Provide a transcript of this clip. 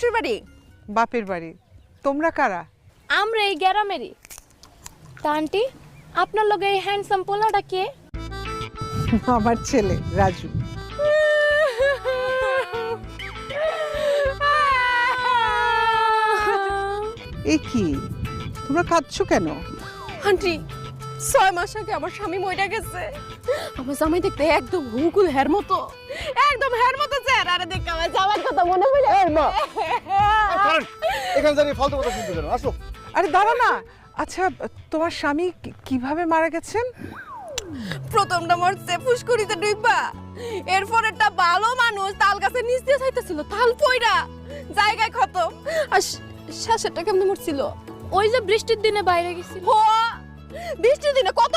শ্বশুর বাড়ি? বাপের বাড়ি। তোমরা কারা? আমরা এই গ্রামেরই। তা আন্টি, আপনার লগে এই হ্যান্ডসাম পোলাটা কে? আমার ছেলে রাজু। এ কি, তোমরা কাঁদছো কেন? আন্টি 6 মাস আগে আমার স্বামী মইরা গেছে। আমার জামাই দেখতে একদম হুকুল হের মতো, একদম হের মতো চেহারা। আরে দেখ আমার জামাইর কথা মনে পড়ে। এই মা, এখানে দাঁড়িয়ে ফালতু কথা শুনতে কেন? আসো। আরে দাঁড়া না। আচ্ছা, তোমার স্বামী কিভাবে মারা গেছেন? প্রথমটা মরছে ফুসকুড়িতে ডুইবা, এরপরেরটা ভালো মানুষ তাল গাছের নিচ দিয়ে যাইতেছিল, তাল পয়রা জায়গায় খতম। আর শেষেরটা কেমনে মরছিল? ওই যে বৃষ্টির দিনে বাইরে গেছিল। বৃষ্টির দিনে কত